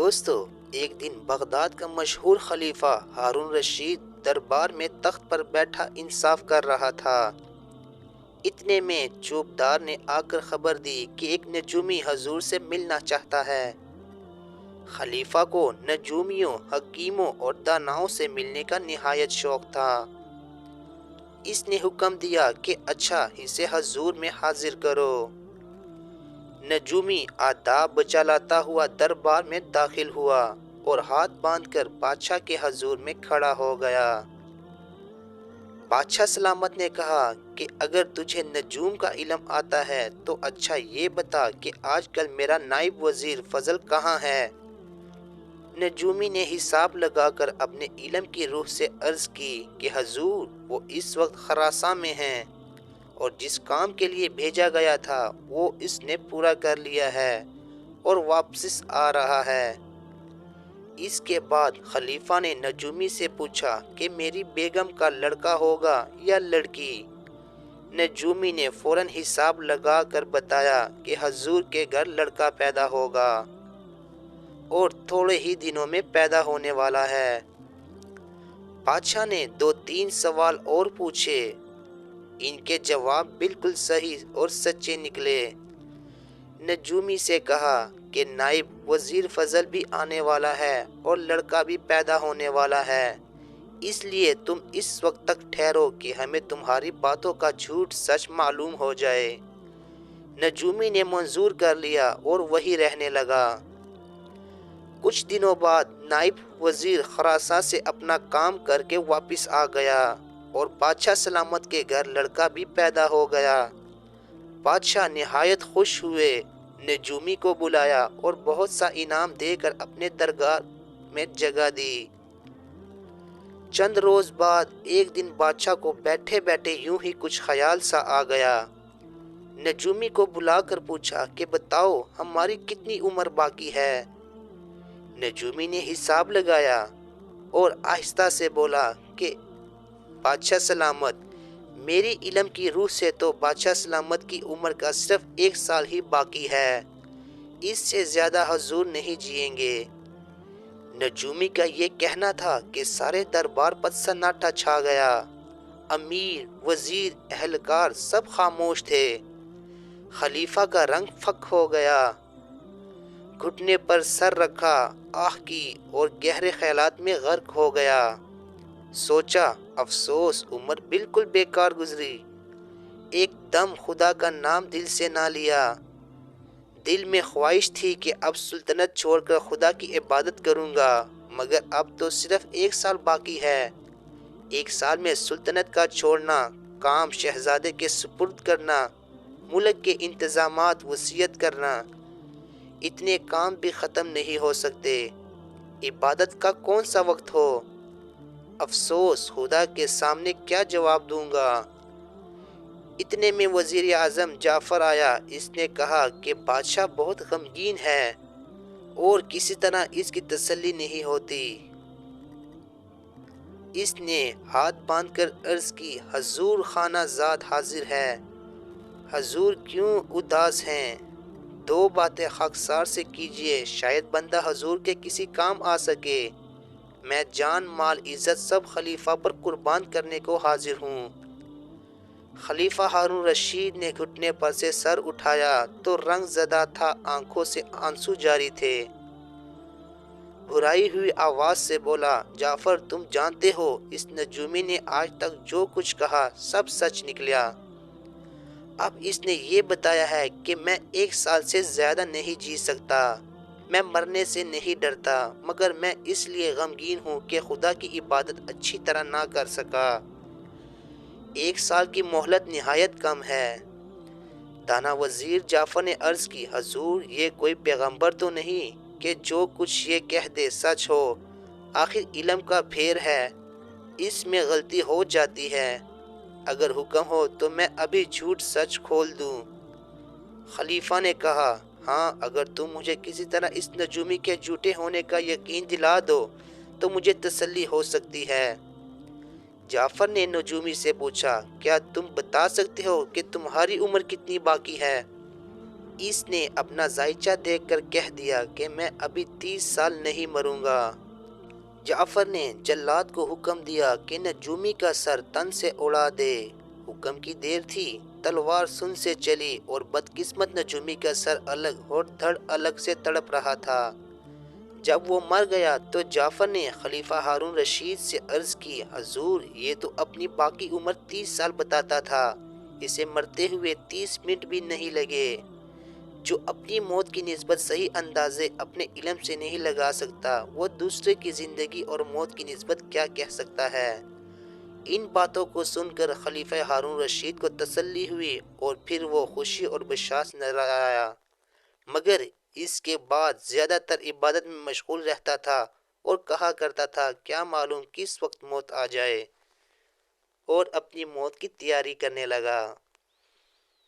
دوستو، ایک دن بغداد کا مشہور خلیفہ ہارون رشید دربار میں تخت پر بیٹھا انصاف کر رہا تھا۔ اتنے میں چوبدار نے آ کر خبر دی کہ ایک نجومی حضور سے ملنا چاہتا ہے۔ خلیفہ کو نجومیوں، حکیموں اور داناؤں سے ملنے کا نہایت شوق تھا۔ اس نے حکم دیا کہ اچھا اسے حضور میں حاضر کرو۔ نجومی آداب بچا لاتا ہوا دربار میں داخل ہوا اور ہاتھ باندھ کر بادشاہ کے حضور میں کھڑا ہو گیا۔ بادشاہ سلامت نے کہا کہ اگر تجھے نجوم کا علم آتا ہے تو اچھا یہ بتا کہ آج کل میرا نائب وزیر فضل کہاں ہے؟ نجومی نے حساب لگا کر اپنے علم کی روح سے عرض کی کہ حضور وہ اس وقت خراساں میں ہیں اور جس کام کے لیے بھیجا گیا تھا وہ اس نے پورا کر لیا ہے اور واپس آ رہا ہے۔ اس کے بعد خلیفہ نے نجومی سے پوچھا کہ میری بیگم کا لڑکا ہوگا یا لڑکی؟ نجومی نے فوراً حساب لگا کر بتایا کہ حضور کے گھر لڑکا پیدا ہوگا اور تھوڑے ہی دنوں میں پیدا ہونے والا ہے۔ بادشاہ نے 2-3 سوال اور پوچھے۔ ان کے جواب بالکل صحیح اور سچے نکلے۔ نجومی سے کہا کہ نائب وزیر فضل بھی آنے والا ہے اور لڑکا بھی پیدا ہونے والا ہے، اس لیے تم اس وقت تک ٹھہرو کہ ہمیں تمہاری باتوں کا جھوٹ سچ معلوم ہو جائے۔ نجومی نے منظور کر لیا اور وہی رہنے لگا۔ کچھ دنوں بعد نائب وزیر خراساں سے اپنا کام کر کے واپس آ گیا اور بادشاہ سلامت کے گھر لڑکا بھی پیدا ہو گیا۔ بادشاہ نہایت خوش ہوئے، نجومی کو بلایا اور بہت سا انعام دے کر اپنے درگاہ میں جگہ دی۔ چند روز بعد ایک دن بادشاہ کو بیٹھے بیٹھے یوں ہی کچھ خیال سا آ گیا۔ نجومی کو بلا کر پوچھا کہ بتاؤ ہماری کتنی عمر باقی ہے؟ نجومی نے حساب لگایا اور آہستہ سے بولا کہ بادشاہ سلامت، میری علم کی روح سے تو بادشاہ سلامت کی عمر کا صرف 1 سال ہی باقی ہے، اس سے زیادہ حضور نہیں جئیں گے۔ نجومی کا یہ کہنا تھا کہ سارے دربار پر سناٹا چھا گیا۔ امیر، وزیر، اہلکار سب خاموش تھے۔ خلیفہ کا رنگ پھک ہو گیا، گھٹنے پر سر رکھا، آہ کی اور گہرے خیالات میں غرق ہو گیا۔ سوچا افسوس، عمر بالکل بیکار گزری۔ ایک دم خدا کا نام دل سے نہ لیا۔ دل میں خواہش تھی کہ اب سلطنت چھوڑ کر خدا کی عبادت کروں گا، مگر اب تو صرف 1 سال باقی ہے۔ 1 سال میں سلطنت کا چھوڑنا، کام شہزادے کے سپرد کرنا، ملک کے انتظامات وصیت کرنا، اتنے کام بھی ختم نہیں ہو سکتے۔ عبادت کا کون سا وقت ہو؟ افسوس، خدا کے سامنے کیا جواب دوں گا؟ اتنے میں وزیر اعظم جعفر آیا۔ اس نے کہا کہ بادشاہ بہت غمگین ہے اور کسی طرح اس کی تسلی نہیں ہوتی۔ اس نے ہاتھ باندھ کر عرض کی، حضور خانہ زاد حاضر ہے۔ حضور کیوں اداس ہیں؟ 2 باتیں خاکسار سے کیجیے، شاید بندہ حضور کے کسی کام آ سکے۔ میں جان، مال، عزت سب خلیفہ پر قربان کرنے کو حاضر ہوں۔ خلیفہ ہارون رشید نے گھٹنے پر سے سر اٹھایا تو رنگ زدہ تھا، آنکھوں سے آنسو جاری تھے۔ بھرائی ہوئی آواز سے بولا، جعفر تم جانتے ہو اس نجومی نے آج تک جو کچھ کہا سب سچ نکلا۔ اب اس نے یہ بتایا ہے کہ میں 1 سال سے زیادہ نہیں جی سکتا۔ میں مرنے سے نہیں ڈرتا، مگر میں اس لیے غمگین ہوں کہ خدا کی عبادت اچھی طرح نہ کر سکا۔ 1 سال کی مہلت نہایت کم ہے۔ دانا وزیر جعفر نے عرض کی، حضور یہ کوئی پیغمبر تو نہیں کہ جو کچھ یہ کہہ دے سچ ہو۔ آخر علم کا پھیر ہے، اس میں غلطی ہو جاتی ہے۔ اگر حکم ہو تو میں ابھی جھوٹ سچ کھول دوں۔ خلیفہ نے کہا، ہاں اگر تم مجھے کسی طرح اس نجومی کے جھوٹے ہونے کا یقین دلا دو تو مجھے تسلی ہو سکتی ہے۔ جعفر نے نجومی سے پوچھا، کیا تم بتا سکتے ہو کہ تمہاری عمر کتنی باقی ہے؟ اس نے اپنا ذائچہ دیکھ کر کہہ دیا کہ میں ابھی 30 سال نہیں مروں گا۔ جعفر نے جلاد کو حکم دیا کہ نجومی کا سر تن سے اڑا دے۔ حکم کی دیر تھی، تلوار سن سے چلی اور بدقسمت نجومی کا سر الگ اور دھڑ الگ سے تڑپ رہا تھا۔ جب وہ مر گیا تو جعفر نے خلیفہ ہارون رشید سے عرض کی، حضور یہ تو اپنی باقی عمر 30 سال بتاتا تھا، اسے مرتے ہوئے 30 منٹ بھی نہیں لگے۔ جو اپنی موت کی نسبت صحیح اندازے اپنے علم سے نہیں لگا سکتا، وہ دوسرے کی زندگی اور موت کی نسبت کیا کہہ سکتا ہے؟ ان باتوں کو سن کر خلیفہ ہارون رشید کو تسلی ہوئی اور پھر وہ خوشی اور بشاش نظر آیا، مگر اس کے بعد زیادہ تر عبادت میں مشغول رہتا تھا اور کہا کرتا تھا کیا معلوم کس وقت موت آ جائے، اور اپنی موت کی تیاری کرنے لگا۔